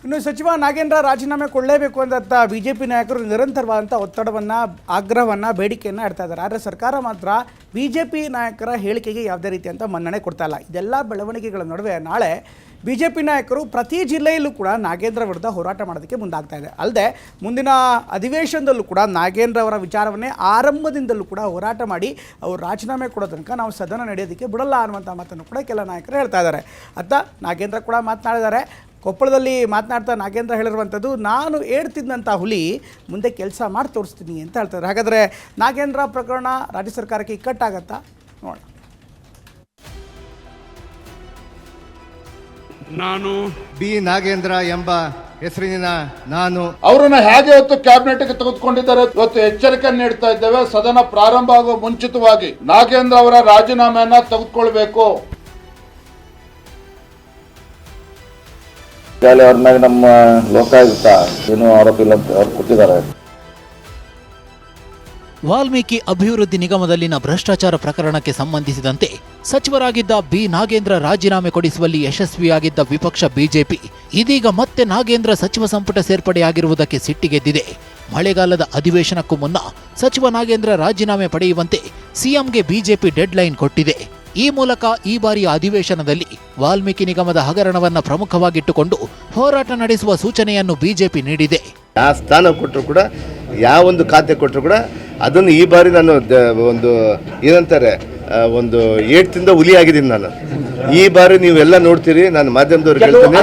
ಇನ್ನು ಸಚಿವ ನಾಗೇಂದ್ರ ರಾಜೀನಾಮೆ ಕೊಡಲೇಬೇಕು ಅಂತ ಬಿಜೆಪಿ ನಾಯಕರು ನಿರಂತರವಾದಂಥ ಒತ್ತಡವನ್ನು, ಆಗ್ರಹವನ್ನು, ಬೇಡಿಕೆಯನ್ನು ಇಡ್ತಾ ಇದ್ದಾರೆ. ಆದರೆ ಸರ್ಕಾರ ಮಾತ್ರ ಬಿಜೆಪಿ ನಾಯಕರ ಹೇಳಿಕೆಗೆ ಯಾವುದೇ ರೀತಿಯಂಥ ಮನ್ನಣೆ ಕೊಡ್ತಾ ಇಲ್ಲ. ಇದೆಲ್ಲ ಬೆಳವಣಿಗೆಗಳ ನಡುವೆ ನಾಳೆ ಬಿಜೆಪಿ ನಾಯಕರು ಪ್ರತಿ ಜಿಲ್ಲೆಯಲ್ಲೂ ಕೂಡ ನಾಗೇಂದ್ರ ವಿರುದ್ಧ ಹೋರಾಟ ಮಾಡೋದಕ್ಕೆ ಮುಂದಾಗ್ತಾ ಇದೆ. ಅಲ್ಲದೆ ಮುಂದಿನ ಅಧಿವೇಶನದಲ್ಲೂ ಕೂಡ ನಾಗೇಂದ್ರ ಅವರ ವಿಚಾರವನ್ನೇ ಆರಂಭದಿಂದಲೂ ಕೂಡ ಹೋರಾಟ ಮಾಡಿ ಅವರು ರಾಜೀನಾಮೆ ಕೊಡೋ ತನಕ ನಾವು ಸದನ ನಡೆಯೋದಕ್ಕೆ ಬಿಡಲ್ಲ ಅನ್ನುವಂಥ ಮಾತನ್ನು ಕೂಡ ಕೆಲ ನಾಯಕರು ಹೇಳ್ತಾ ಇದ್ದಾರೆ. ಅತ್ತ ನಾಗೇಂದ್ರ ಕೂಡ ಮಾತನಾಡಿದ್ದಾರೆ. ಕೊಪ್ಪಳದಲ್ಲಿ ಮಾತನಾಡ್ತಾ ನಾಗೇಂದ್ರ ಹೇಳಿರುವಂಥದ್ದು, ನಾನು ಹೇಳ್ತಿದ್ದಂಥ ಹುಲಿ ಮುಂದೆ ಕೆಲಸ ಮಾಡಿ ತೋರಿಸ್ತೀನಿ ಅಂತ ಹೇಳ್ತಾರೆ. ಹಾಗಾದರೆ ನಾಗೇಂದ್ರ ಪ್ರಕರಣ ರಾಜ್ಯ ಸರ್ಕಾರಕ್ಕೆ ಇಕ್ಕಟ್ಟಾಗತ್ತಾ ನೋಡೋಣ. ನಾನು ಬಿ ನಾಗೇಂದ್ರ ಎಂಬ ಹೆಸರಿನ ನಾನು ಅವರನ್ನ ಹೇಗೆ ಇವತ್ತು ಕ್ಯಾಬಿನೆಟ್ಗೆ ತೆಗೆದುಕೊಂಡಿದ್ದಾರೆ. ಇವತ್ತು ಎಚ್ಚರಿಕೆ ನೀಡ್ತಾ ಇದ್ದೇವೆ, ಸದನ ಪ್ರಾರಂಭ ಆಗುವ ಮುಂಚಿತವಾಗಿ ನಾಗೇಂದ್ರ ಅವರ ರಾಜೀನಾಮೆಯನ್ನ ತೆಗೆದುಕೊಳ್ಬೇಕು. ಅವ್ರ ಮ್ಯಾಗ ನಮ್ಮ ಲೋಕಾಯುಕ್ತ ಏನು ಆರೋಪ ಇಲ್ಲ ಅಂತ ಅವ್ರು ಕೊಟ್ಟಿದ್ದಾರೆ. ವಾಲ್ಮೀಕಿ ಅಭಿವೃದ್ಧಿ ನಿಗಮದಲ್ಲಿನ ಭ್ರಷ್ಟಾಚಾರ ಪ್ರಕರಣಕ್ಕೆ ಸಂಬಂಧಿಸಿದಂತೆ ಸಚಿವರಾಗಿದ್ದ ಬಿ ನಾಗೇಂದ್ರ ರಾಜೀನಾಮೆ ಕೊಡಿಸುವಲ್ಲಿ ಯಶಸ್ವಿಯಾಗಿದ್ದ ವಿಪಕ್ಷ ಬಿಜೆಪಿ ಇದೀಗ ಮತ್ತೆ ನಾಗೇಂದ್ರ ಸಚಿವ ಸಂಪುಟ ಸೇರ್ಪಡೆಯಾಗಿರುವುದಕ್ಕೆ ಸಿಟ್ಟಿಗೆದ್ದಿದೆ. ಮಳೆಗಾಲದ ಅಧಿವೇಶನಕ್ಕೂ ಮುನ್ನ ಸಚಿವ ನಾಗೇಂದ್ರ ರಾಜೀನಾಮೆ ಪಡೆಯುವಂತೆ ಸಿಎಂಗೆ ಬಿಜೆಪಿ ಡೆಡ್ ಲೈನ್ ಕೊಟ್ಟಿದೆ. ಈ ಮೂಲಕ ಈ ಬಾರಿಯ ಅಧಿವೇಶನದಲ್ಲಿ ವಾಲ್ಮೀಕಿ ನಿಗಮದ ಹಗರಣವನ್ನ ಪ್ರಮುಖವಾಗಿಟ್ಟುಕೊಂಡು ಹೋರಾಟ ನಡೆಸುವ ಸೂಚನೆಯನ್ನು ಬಿಜೆಪಿ ನೀಡಿದೆ. ಯಾವ ಸ್ಥಾನ ಕೊಟ್ಟರು ಕೂಡ, ಯಾವೊಂದು ಖಾತೆ ಕೊಟ್ಟರು ಕೂಡ ಅದನ್ನು ಈ ಬಾರಿ ನಾನು ಒಂದು ಏನಂತಾರೆ ಒಂದು ಏಟ್ದಿಂದ ಹುಲಿ ಆಗಿದ್ದೀನಿ. ನಾನು ಈ ಬಾರಿ ನೀವೆಲ್ಲ ನೋಡ್ತೀರಿ, ನಾನು ಮಾಧ್ಯಮದವ್ರಿಗೆ ಹೇಳ್ತೀನಿ,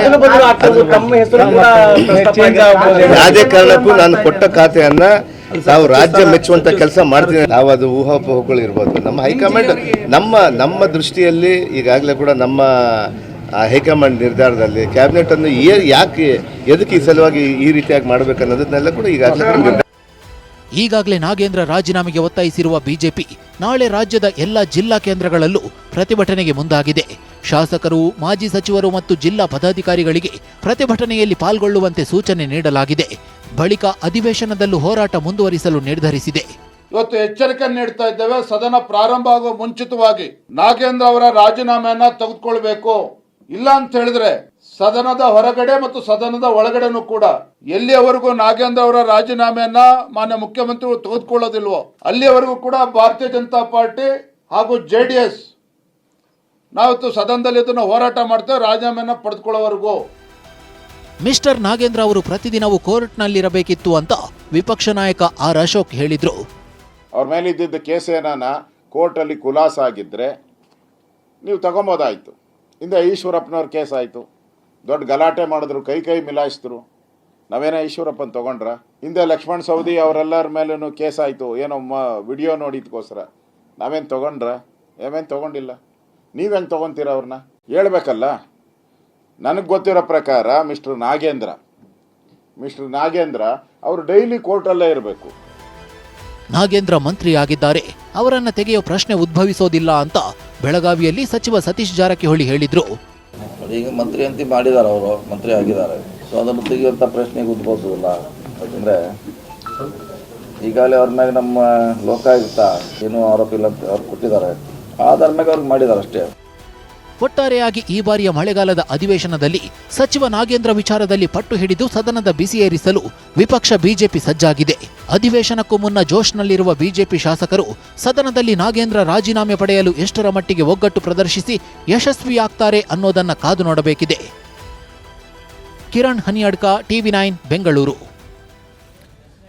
ಯಾವುದೇ ಕಾರಣಕ್ಕೂ ನಾನು ಕೊಟ್ಟ ಖಾತೆಯನ್ನ ನಾವು ರಾಜ್ಯ ಮೆಚ್ಚುವಂತ ಕೆಲಸ ಮಾಡ್ತೀನಿ. ನಾವು ಅದು ಊಹಾಪೋಹಗಳು ಇರ್ಬೋದು. ನಮ್ಮ ಹೈಕಮಾಂಡ್ ನಮ್ಮ ದೃಷ್ಟಿಯಲ್ಲಿ ಈಗಾಗಲೇ ಕೂಡ ನಮ್ಮ ಹೈಕಮಾಂಡ್ ನಿರ್ಧಾರದಲ್ಲಿ ಕ್ಯಾಬಿನೆಟ್ ಅನ್ನು ಎದಕ್ಕೆ ಈ ಸಲುವಾಗಿ ಈ ರೀತಿಯಾಗಿ ಮಾಡಬೇಕನ್ನೋದನ್ನೆಲ್ಲ ಕೂಡ ಈಗಾಗಲೇ ನಾಗೇಂದ್ರ ರಾಜೀನಾಮೆಗೆ ಒತ್ತಾಯಿಸಿರುವ ಬಿಜೆಪಿ ನಾಳೆ ರಾಜ್ಯದ ಎಲ್ಲ ಜಿಲ್ಲಾ ಕೇಂದ್ರಗಳಲ್ಲೂ ಪ್ರತಿಭಟನೆಗೆ ಮುಂದಾಗಿದೆ. ಶಾಸಕರು, ಮಾಜಿ ಸಚಿವರು ಮತ್ತು ಜಿಲ್ಲಾ ಪದಾಧಿಕಾರಿಗಳಿಗೆ ಪ್ರತಿಭಟನೆಯಲ್ಲಿ ಪಾಲ್ಗೊಳ್ಳುವಂತೆ ಸೂಚನೆ ನೀಡಲಾಗಿದೆ. ಬಳಿಕ ಅಧಿವೇಶನದಲ್ಲೂ ಹೋರಾಟ ಮುಂದುವರಿಸಲು ನಿರ್ಧರಿಸಿದೆ. ಇವತ್ತು ಎಚ್ಚರಿಕೆ ನೀಡ್ತಾ ಇದ್ದೇವೆ, ಸದನ ಪ್ರಾರಂಭ ಆಗುವ ಮುಂಚಿತವಾಗಿ ನಾಗೇಂದ್ರ ಅವರ ರಾಜೀನಾಮೆಯನ್ನ ತೆಗೆದುಕೊಳ್ಬೇಕು. ಇಲ್ಲ ಅಂತ ಹೇಳಿದ್ರೆ ಸದನದ ಹೊರಗಡೆ ಮತ್ತು ಸದನದ ಒಳಗಡೆನೂ ಕೂಡ ಎಲ್ಲಿಯವರೆಗೂ ನಾಗೇಂದ್ರ ಅವರ ರಾಜೀನಾಮೆಯನ್ನ ಮಾನ್ಯ ಮುಖ್ಯಮಂತ್ರಿಗಳು ತೆಗೆದುಕೊಳ್ಳೋದಿಲ್ವೋ ಅಲ್ಲಿಯವರೆಗೂ ಕೂಡ ಭಾರತೀಯ ಜನತಾ ಪಾರ್ಟಿ ಹಾಗೂ JDS ನಾವಿತ್ತು ಸದನದಲ್ಲಿ ಇದನ್ನು ಹೋರಾಟ ಮಾಡ್ತೇವೆ, ರಾಜೀನಾಮೆಯನ್ನ ಪಡೆದುಕೊಳ್ಳೋವರೆಗೂ. ಮಿಸ್ಟರ್ ನಾಗೇಂದ್ರ ಅವರು ಪ್ರತಿದಿನವೂ ಕೋರ್ಟ್ನಲ್ಲಿರಬೇಕಿತ್ತು ಅಂತ ವಿಪಕ್ಷ ನಾಯಕ ಆರ್ ಅಶೋಕ್ ಹೇಳಿದ್ರು. ಅವ್ರ ಮೇಲೆ ಇದ್ದಿದ್ದ ಕೇಸ್ ಏನಾನ ಕೋರ್ಟಲ್ಲಿ ಖುಲಾಸ ಆಗಿದ್ರೆ ನೀವು ತಗೊಂಬೋದಾಯ್ತು. ಹಿಂದೆ ಈಶ್ವರಪ್ಪನವ್ರ ಕೇಸ್ ಆಯಿತು, ದೊಡ್ಡ ಗಲಾಟೆ ಮಾಡಿದ್ರು, ಕೈ ಮಿಲಾಯಿಸಿದ್ರು. ನಾವೇನೋ ಈಶ್ವರಪ್ಪನ ತಗೊಂಡ್ರ? ಹಿಂದೆ ಲಕ್ಷ್ಮಣ್ ಸವದಿ ಅವರೆಲ್ಲರ ಮೇಲೂ ಕೇಸ್ ಆಯಿತು, ಏನೋ ವಿಡಿಯೋ ನೋಡಿದ್ಕೋಸ್ಕರ. ನಾವೇನು ತಗೊಂಡ್ರ? ಏನೇನು ತಗೊಂಡಿಲ್ಲ. ನೀವೇನು ತಗೊಂತೀರ? ಅವ್ರನ್ನ ಹೇಳ್ಬೇಕಲ್ಲ. ನನಗೆ ಗೊತ್ತಿರೋ ಪ್ರಕಾರ ಮಿಸ್ಟರ್ ನಾಗೇಂದ್ರ ಅವರು ಡೈಲಿ ಕೋರ್ಟಲ್ಲೇ ಇರಬೇಕು. ನಾಗೇಂದ್ರ ಮಂತ್ರಿಯಾಗಿದ್ದಾರೆ, ಅವರನ್ನ ತೆಗೆಯೋ ಪ್ರಶ್ನೆ ಉದ್ಭವಿಸೋದಿಲ್ಲ ಅಂತ ಬೆಳಗಾವಿಯಲ್ಲಿ ಸಚಿವ ಸತೀಶ್ ಜಾರಕಿಹೊಳಿ ಹೇಳಿದ್ರು. ಈಗ ಮಂತ್ರಿ ಅಂತ ಮಾಡಿದ್ದಾರೆ, ಅವರು ಮಂತ್ರಿ ಆಗಿದ್ದಾರೆ. ಸೊ ಅದನ್ನು ತೆಗೆಯುವಂಥ ಪ್ರಶ್ನೆಗೆ ಉದ್ಭವಿಸೋದಿಲ್ಲ. ಯಾಕಂದರೆ ಈಗಾಗಲೇ ಅವ್ರ ಮ್ಯಾಗ ನಮ್ಮ ಲೋಕಾಯುಕ್ತ ಏನು ಆರೋಪ ಇಲ್ಲ ಅಂತ ಅವ್ರು ಕೊಟ್ಟಿದ್ದಾರೆ. ಆಧಾರ ಮ್ಯಾಗ ಅವ್ರಿಗೆ ಮಾಡಿದ್ದಾರೆ ಅಷ್ಟೇ. ಒಟ್ಟಾರೆಯಾಗಿ ಈ ಬಾರಿಯ ಮಳೆಗಾಲದ ಅಧಿವೇಶನದಲ್ಲಿ ಸಚಿವ ನಾಗೇಂದ್ರ ವಿಚಾರದಲ್ಲಿ ಪಟ್ಟು ಹಿಡಿದು ಸದನದ ಬಿಸಿಯೇರಿಸಲು ವಿಪಕ್ಷ ಬಿಜೆಪಿ ಸಜ್ಜಾಗಿದೆ. ಅಧಿವೇಶನಕ್ಕೂ ಮುನ್ನ ಜೋಶ್ನಲ್ಲಿರುವ ಬಿಜೆಪಿ ಶಾಸಕರು ಸದನದಲ್ಲಿ ನಾಗೇಂದ್ರ ರಾಜೀನಾಮೆ ಪಡೆಯಲು ಎಷ್ಟರ ಮಟ್ಟಿಗೆ ಒಗ್ಗಟ್ಟು ಪ್ರದರ್ಶಿಸಿ ಯಶಸ್ವಿಯಾಗ್ತಾರೆ ಅನ್ನೋದನ್ನ ಕಾದು ನೋಡಬೇಕಿದೆ. ಕಿರಣ್ ಹನಿಯಡ್ಕ, TV9 ಬೆಂಗಳೂರು.